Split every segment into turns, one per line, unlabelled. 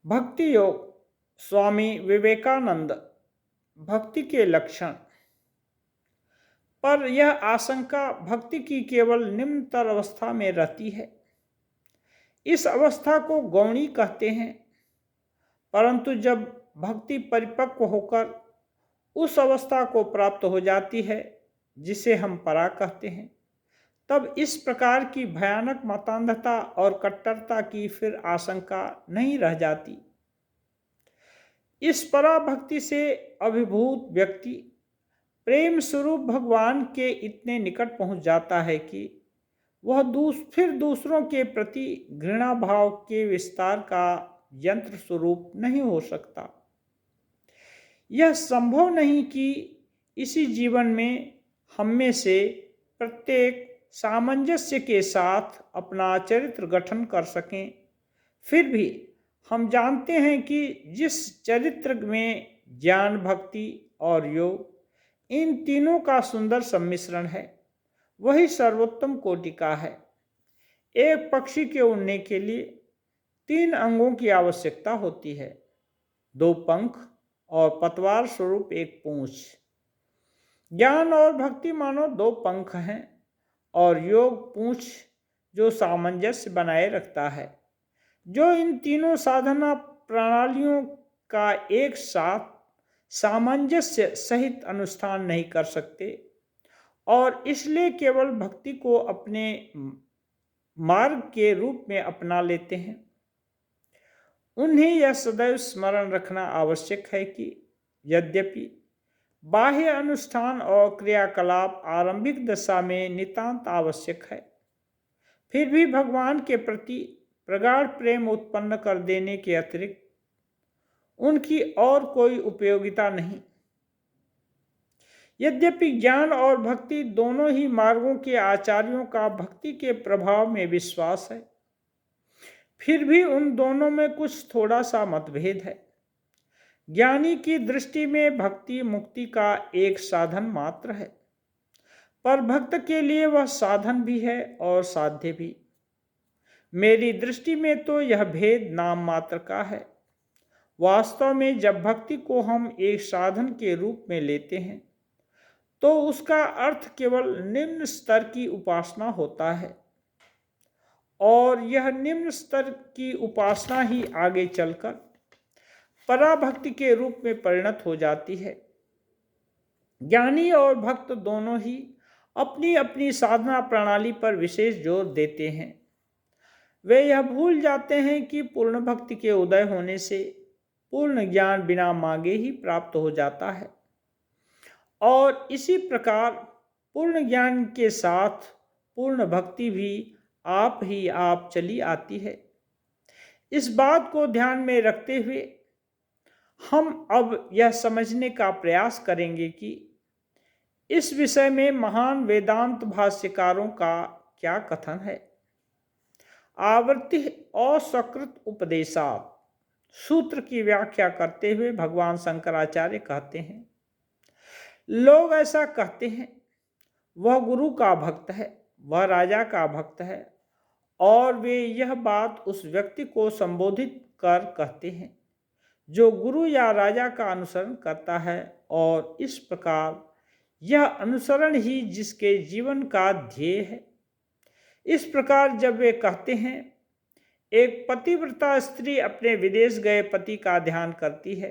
भक्ति योग। स्वामी विवेकानंद। भक्ति के लक्षण। पर यह आशंका भक्ति की केवल निम्नतर अवस्था में रहती है। इस अवस्था को गौणी कहते हैं। परंतु जब भक्ति परिपक्व होकर उस अवस्था को प्राप्त हो जाती है जिसे हम परा कहते हैं, तब इस प्रकार की भयानक मतांधता और कट्टरता की फिर आशंका नहीं रह जाती। इस पराभक्ति से अभिभूत व्यक्ति प्रेम स्वरूप भगवान के इतने निकट पहुंच जाता है कि वह फिर दूसरों के प्रति घृणा भाव के विस्तार का यंत्र स्वरूप नहीं हो सकता। यह संभव नहीं कि इसी जीवन में हम में से प्रत्येक सामंजस्य के साथ अपना चरित्र गठन कर सकें। फिर भी हम जानते हैं कि जिस चरित्र में ज्ञान, भक्ति और योग, इन तीनों का सुंदर सम्मिश्रण है, वही सर्वोत्तम कोटि का है। एक पक्षी के उड़ने के लिए 3 अंगों की आवश्यकता होती है, 2 पंख और पतवार स्वरूप एक पूंछ। ज्ञान और भक्ति मानो 2 पंख हैं और योग पूंछ जो सामंजस्य बनाए रखता है। जो इन तीनों साधना प्रणालियों का एक साथ सामंजस्य सहित अनुष्ठान नहीं कर सकते और इसलिए केवल भक्ति को अपने मार्ग के रूप में अपना लेते हैं, उन्हें यह सदैव स्मरण रखना आवश्यक है कि यद्यपि बाह्य अनुष्ठान और क्रियाकलाप आरंभिक दशा में नितांत आवश्यक है, फिर भी भगवान के प्रति प्रगाढ़ प्रेम उत्पन्न कर देने के अतिरिक्त उनकी और कोई उपयोगिता नहीं। यद्यपि ज्ञान और भक्ति दोनों ही मार्गों के आचार्यों का भक्ति के प्रभाव में विश्वास है, फिर भी उन दोनों में कुछ थोड़ा सा मतभेद है। ज्ञानी की दृष्टि में भक्ति मुक्ति का एक साधन मात्र है, पर भक्त के लिए वह साधन भी है और साध्य भी। मेरी दृष्टि में तो यह भेद नाम मात्र का है। वास्तव में जब भक्ति को हम एक साधन के रूप में लेते हैं तो उसका अर्थ केवल निम्न स्तर की उपासना होता है और यह निम्न स्तर की उपासना ही आगे चलकर पराभक्ति के रूप में परिणत हो जाती है। ज्ञानी और भक्त दोनों ही अपनी अपनी साधना प्रणाली पर विशेष जोर देते हैं। वे यह भूल जाते हैं कि पूर्ण भक्ति के उदय होने से पूर्ण ज्ञान बिना मांगे ही प्राप्त हो जाता है और इसी प्रकार पूर्ण ज्ञान के साथ पूर्ण भक्ति भी आप ही आप चली आती है। इस बात को ध्यान में रखते हुए हम अब यह समझने का प्रयास करेंगे कि इस विषय में महान वेदांत भाष्यकारों का क्या कथन है। आवृत्ति असकृत उपदेशात् सूत्र की व्याख्या करते हुए भगवान शंकराचार्य कहते हैं, लोग ऐसा कहते हैं वह गुरु का भक्त है, वह राजा का भक्त है, और वे यह बात उस व्यक्ति को संबोधित कर कहते हैं जो गुरु या राजा का अनुसरण करता है, और इस प्रकार यह अनुसरण ही जिसके जीवन का ध्येय है। इस प्रकार जब वे कहते हैं एक पतिव्रता स्त्री अपने विदेश गए पति का ध्यान करती है,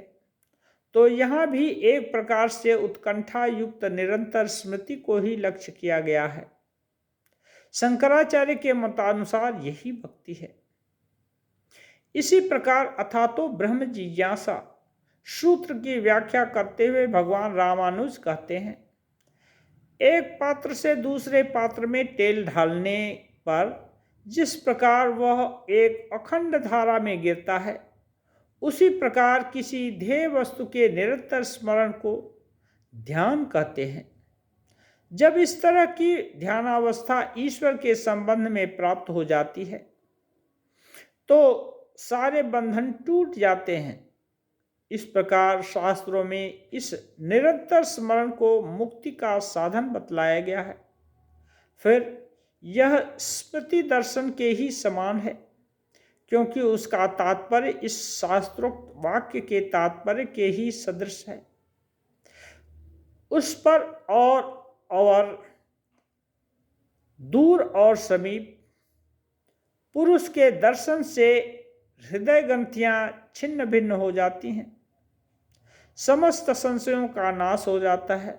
तो यहाँ भी एक प्रकार से उत्कंठा युक्त निरंतर स्मृति को ही लक्ष्य किया गया है। शंकराचार्य के मतानुसार यही भक्ति है। इसी प्रकार अथातो ब्रह्म जिज्ञासा सूत्र की व्याख्या करते हुए भगवान रामानुज कहते हैं, एक पात्र से दूसरे पात्र में तेल ढालने पर जिस प्रकार वह एक अखंड धारा में गिरता है, उसी प्रकार किसी ध्येय वस्तु के निरंतर स्मरण को ध्यान कहते हैं। जब इस तरह की ध्यानावस्था ईश्वर के संबंध में प्राप्त हो जाती है तो सारे बंधन टूट जाते हैं। इस प्रकार शास्त्रों में इस निरंतर स्मरण को मुक्ति का साधन बतलाया गया है। फिर यह स्मृति दर्शन के ही समान है, क्योंकि उसका तात्पर्य इस शास्त्रोक्त वाक्य के तात्पर्य के ही सदृश है। उस पर और दूर और समीप पुरुष के दर्शन से हृदय ग्रंथियां छिन्न भिन्न हो जाती हैं, समस्त संशयों का नाश हो जाता है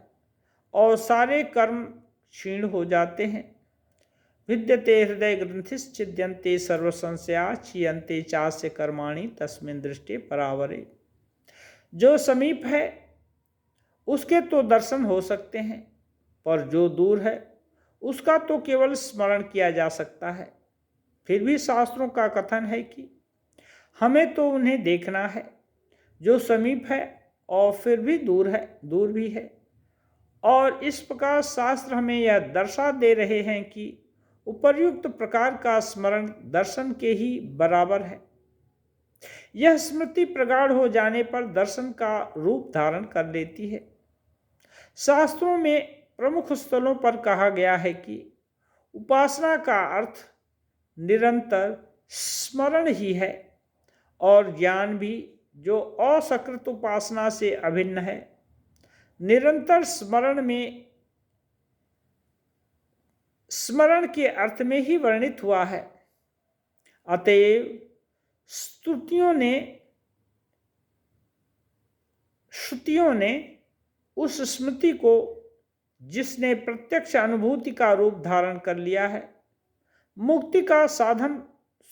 और सारे कर्म क्षीण हो जाते हैं। विद्यते हृदय ग्रंथिश्चिद्यन्ते सर्व संशया क्षीयन्ते चास्य कर्माणि तस्मिन् दृष्टे परावरे। जो समीप है उसके तो दर्शन हो सकते हैं, पर जो दूर है उसका तो केवल स्मरण किया जा सकता है। फिर भी शास्त्रों का कथन है कि हमें तो उन्हें देखना है जो समीप है और फिर भी दूर भी है। और इस प्रकार शास्त्र हमें यह दर्शा दे रहे हैं कि उपर्युक्त प्रकार का स्मरण दर्शन के ही बराबर है। यह स्मृति प्रगाढ़ हो जाने पर दर्शन का रूप धारण कर लेती है। शास्त्रों में प्रमुख स्थलों पर कहा गया है कि उपासना का अर्थ निरंतर स्मरण ही है, और ज्ञान भी जो असकृत उपासना से अभिन्न है निरंतर स्मरण के अर्थ में ही वर्णित हुआ है। अतएव श्रुतियों ने उस स्मृति को, जिसने प्रत्यक्ष अनुभूति का रूप धारण कर लिया है, मुक्ति का साधन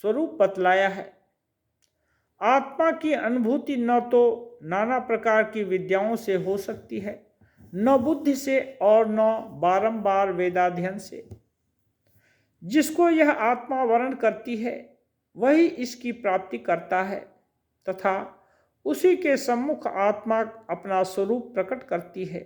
स्वरूप बतलाया है। आत्मा की अनुभूति न तो नाना प्रकार की विद्याओं से हो सकती है, न बुद्धि से और न बारंबार वेदाध्ययन से। जिसको यह आत्मा वर्ण करती है वही इसकी प्राप्ति करता है, तथा उसी के सम्मुख आत्मा अपना स्वरूप प्रकट करती है।